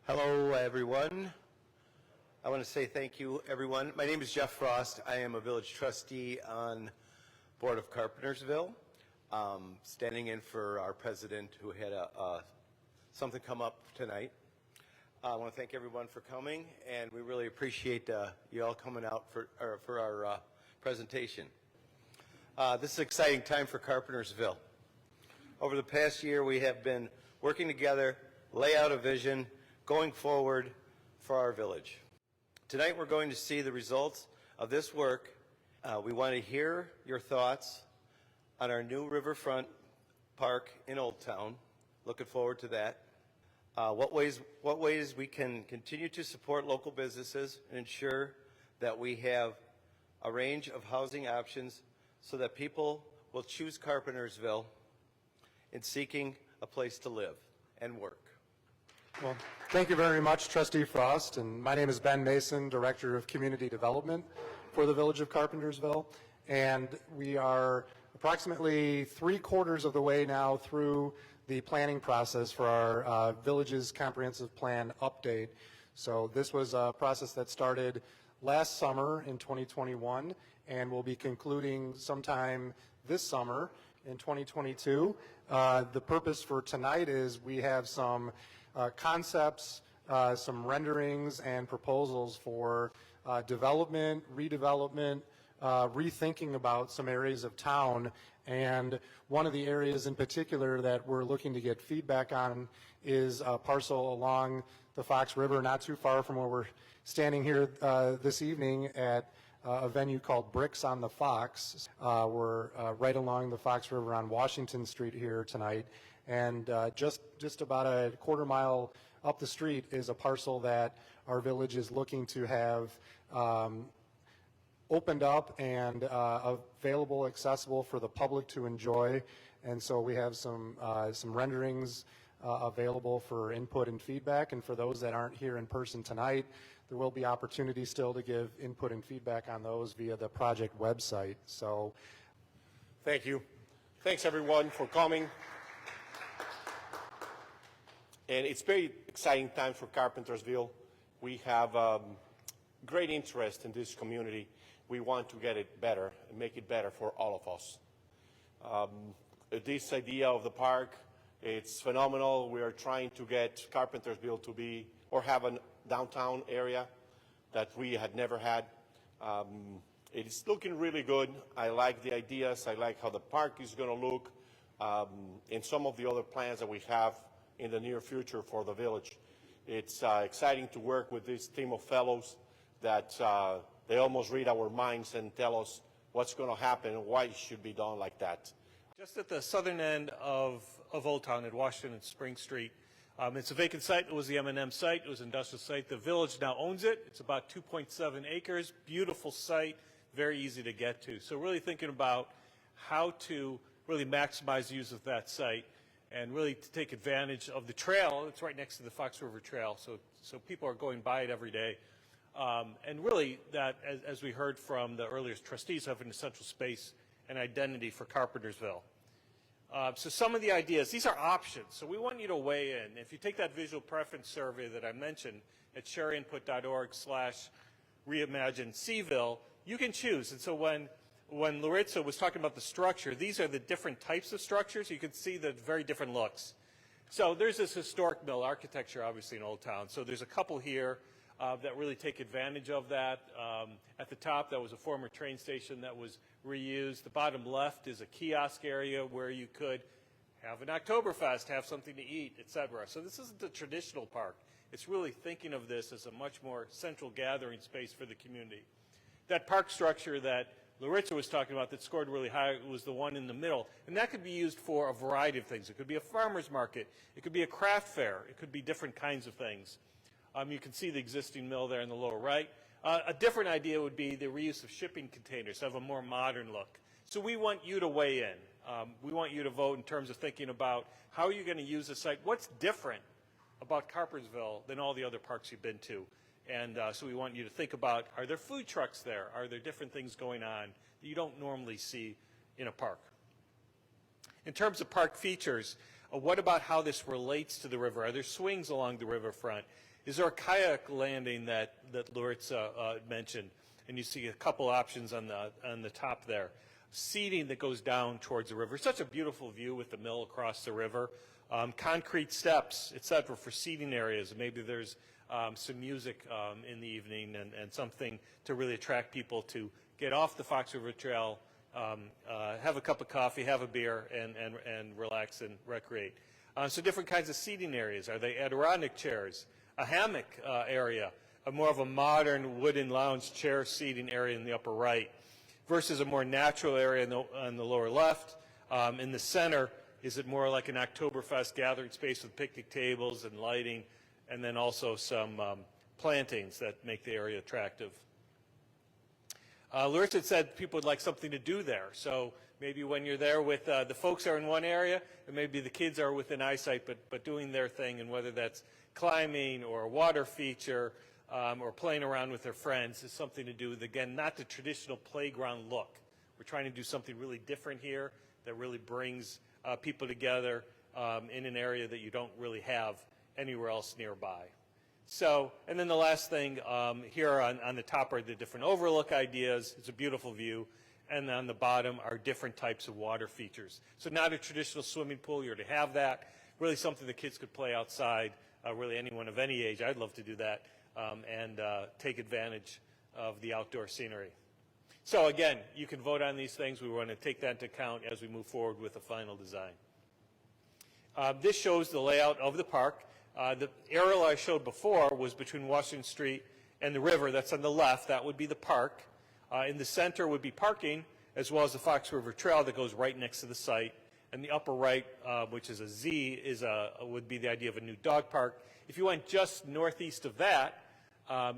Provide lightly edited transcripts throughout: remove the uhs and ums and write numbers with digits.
Hello, everyone. I want to say thank you, everyone. My name is Jeff Frost. I am a village trustee on Board of Carpentersville, standing in for our president who had something come up tonight. I want to thank everyone for coming, and we really appreciate you all coming out for our presentation. This is an exciting time for Carpentersville. Over the past year, we have been working together, lay out a vision, going forward for our village. Tonight we're going to see the results of this work. We want to hear your thoughts on our new riverfront park in Old Town. Looking forward to that. What ways we can continue to support local businesses and ensure that we have a range of housing options so that people will choose Carpentersville in seeking a place to live and work. Well, thank you very much, Trustee Frost. And my name is Ben Mason, Director of Community Development for the Village of Carpentersville. And we are approximately 3/4 of the way now through the planning process for our village's comprehensive plan update. So this was a process that started last summer in 2021 and will be concluding sometime this summer in 2022. The purpose for tonight is we have some concepts, some renderings and proposals for development, redevelopment, rethinking about some areas of town. And one of the areas in particular that we're looking to get feedback on is a parcel along the Fox River, not too far from where we're standing here this evening at a venue called Bricks on the Fox. We're right along the Fox River on Washington Street here tonight. And just about a 1/4 mile up the street is a parcel that our village is looking to have opened up and available, accessible for the public to enjoy. And so we have some renderings available for input and feedback. And for those that aren't here in person tonight, there will be opportunity still to give input and feedback on those via the project website. So, thank you. Thanks everyone for coming. And it's very exciting time for Carpentersville. We have great interest in this community. We want to get it better and make it better for all of us. This idea of the park, it's phenomenal. We are trying to get Carpentersville to be or have a downtown area that we had never had. It is looking really good. I like the ideas. I like how the park is going to look and some of the other plans that we have in the near future for the village. It's exciting to work with this team of fellows that they almost read our minds and tell us what's going to happen and why it should be done like that. Just at the southern end of Old Town at Washington and Spring Street. It's a vacant site. It was the M&M site. It was an industrial site. The village now owns it. It's about 2.7 acres. Beautiful site, very easy to get to. So really thinking about how to really maximize the use of that site and really to take advantage of the trail. It's right next to the Fox River Trail, so people are going by it every day. And really that, as we heard from the earlier trustees, have an essential space and identity for Carpentersville. So some of the ideas, these are options, so we want you to weigh in. If you take that visual preference survey that I mentioned at shareinput.org/reimagine-Cville, you can choose. And so when Laritza was talking about the structure, these are the different types of structures. You can see the very different looks. So there's this historic mill architecture, obviously, in Old Town. So there's a couple here that really take advantage of that. At the top, that was a former train station that was reused. The bottom left is a kiosk area where you could have an Oktoberfest, have something to eat, etc. So this isn't the traditional park. It's really thinking of this as a much more central gathering space for the community. That park structure that Laritza was talking about that scored really high was the one in the middle. And that could be used for a variety of things. It could be a farmer's market. It could be a craft fair. It could be different kinds of things. You can see the existing mill there in the lower right. A different idea would be the reuse of shipping containers, have a more modern look. So we want you to weigh in. We want you to vote in terms of thinking about how you're going to use the site. What's different about Carpentersville than all the other parks you've been to? And so we want you to think about, are there food trucks there? Are there different things going on that you don't normally see in a park? In terms of park features, what about how this relates to the river? Are there swings along the riverfront? Is there a kayak landing that Laritza mentioned? And you see a couple options on the top there. Seating that goes down towards the river. Such a beautiful view with the mill across the river. Concrete steps, et cetera, for seating areas. Maybe there's some music in the evening and something to really attract people to get off the Fox River Trail, have a cup of coffee, have a beer, and relax and recreate. So different kinds of seating areas. Are they Adirondack chairs? A hammock area, more of a modern wooden lounge chair seating area in the upper right, versus a more natural area on the lower left. In the center, is it more like an Oktoberfest gathering space with picnic tables and lighting, and then also some plantings that make the area attractive? Laritza had said people would like something to do there. So maybe when you're there with the folks are in one area, and maybe the kids are within eyesight but doing their thing, and whether that's climbing or a water feature or playing around with their friends is something to do with, again, not the traditional playground look. We're trying to do something really different here that really brings people together in an area that you don't really have anywhere else nearby. So, and then the last thing here on the top are the different overlook ideas. It's a beautiful view. And on the bottom are different types of water features. So not a traditional swimming pool. You're to have that. Really something the kids could play outside. Really anyone of any age. I'd love to do that and take advantage of the outdoor scenery. So again, you can vote on these things. We want to take that into account as we move forward with the final design. This shows the layout of the park. The aerial I showed before was between Washington Street and the river. That's on the left. That would be the park. In the center would be parking, as well as the Fox River Trail that goes right next to the site. And the upper right, which is a Z, would be the idea of a new dog park. If you went just northeast of that,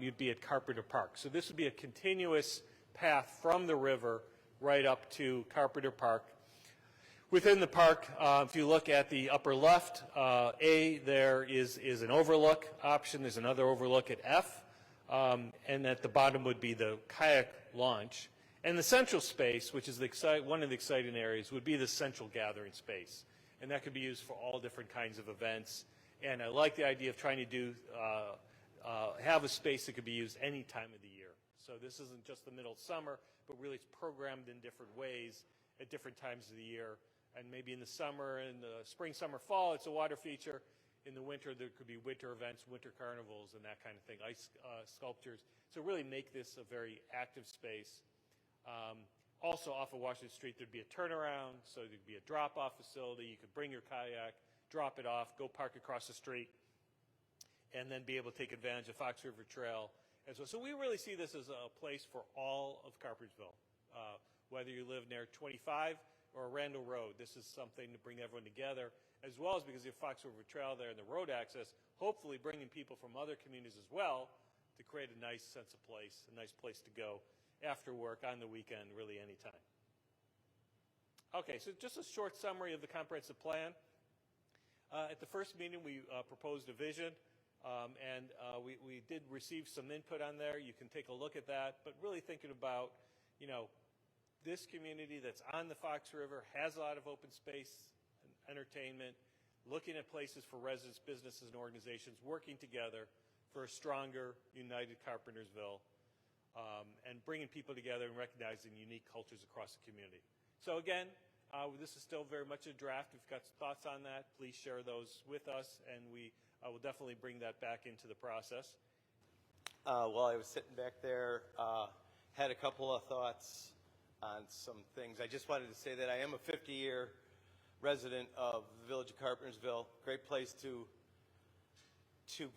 you'd be at Carpenter Park. So this would be a continuous path from the river right up to Carpenter Park. Within the park, if you look at the upper left, there is an overlook option. There's another overlook at F. And at the bottom would be the kayak launch. And the central space, which is one of the exciting areas, would be the central gathering space. And that could be used for all different kinds of events. And I like the idea of trying to have a space that could be used any time of the year. So this isn't just the middle of summer, but really it's programmed in different ways at different times of the year. And maybe in the summer, in the spring, summer, fall, it's a water feature. In the winter, there could be winter events, winter carnivals, and that kind of thing, ice sculptures. So really make this a very active space. Also off of Washington Street, there'd be a turnaround, so there'd be a drop-off facility. You could bring your kayak, drop it off, go park across the street, and then be able to take advantage of Fox River Trail as well. So we really see this as a place for all of Carpentersville. Whether you live near 25 or Randall Road, this is something to bring everyone together, as well as because you have Fox River Trail there and the road access, hopefully bringing people from other communities as well to create a nice sense of place, a nice place to go after work, on the weekend, really anytime. Okay, so just a short summary of the comprehensive plan. At the first meeting, we proposed a vision, and we did receive some input on there. You can take a look at that, but really thinking about, this community that's on the Fox River has a lot of open space and entertainment, looking at places for residents, businesses, and organizations working together for a stronger, united Carpentersville, and bringing people together and recognizing unique cultures across the community. So again, this is still very much a draft. If you've got thoughts on that, please share those with us, and we will definitely bring that back into the process. While I was sitting back there, had a couple of thoughts on some things. I just wanted to say that I am a 50-year resident of the village of Carpentersville. Great place to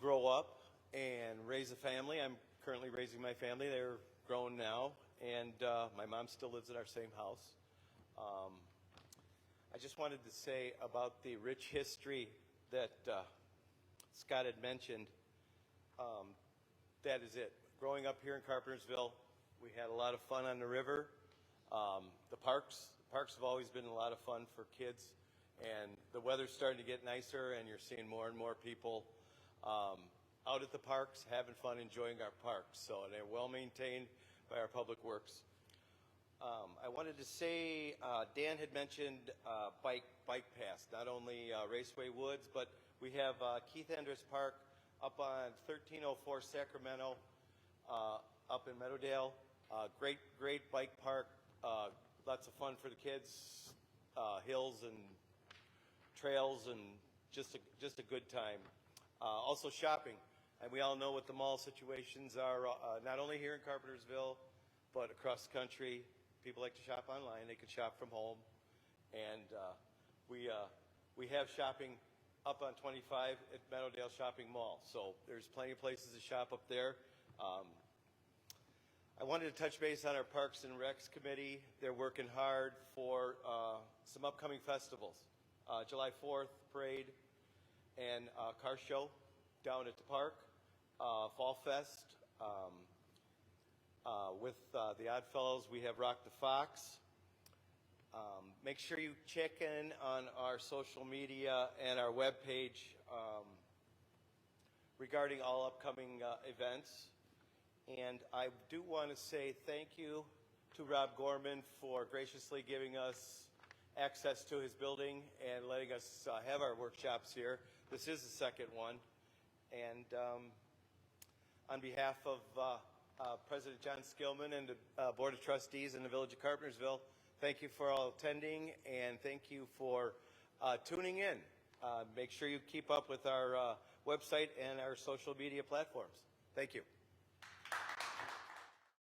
grow up and raise a family. I'm currently raising my family. They're grown now, and my mom still lives at our same house. I just wanted to say about the rich history that Scott had mentioned. That is it. Growing up here in Carpentersville, we had a lot of fun on the river. The parks have always been a lot of fun for kids, and the weather's starting to get nicer, and you're seeing more and more people out at the parks, having fun, enjoying our parks. So they're well maintained by our public works. I wanted to say, Dan had mentioned bike paths, not only Raceway Woods, but we have Keith Andrus Park up on 1304 Sacramento, up in Meadowdale. Great bike park, lots of fun for the kids, hills and trails, and just a good time. Also shopping, and we all know what the mall situations are, not only here in Carpentersville, but across the country. People like to shop online. They can shop from home, and we have shopping up on 25 at Meadowdale Shopping Mall. So there's plenty of places to shop up there. I wanted to touch base on our Parks and Recs Committee. They're working hard for some upcoming festivals. July 4th parade and car show down at the park, Fall Fest. With the Oddfellows, we have Rock the Fox. Make sure you check in on our social media and our webpage regarding all upcoming events. And I do want to say thank you to Rob Gorman for graciously giving us access to his building and letting us have our workshops here. This is the second one. And on behalf of President John Skillman and the Board of Trustees in the Village of Carpentersville, thank you for all attending, and thank you for tuning in. Make sure you keep up with our website and our social media platforms. Thank you.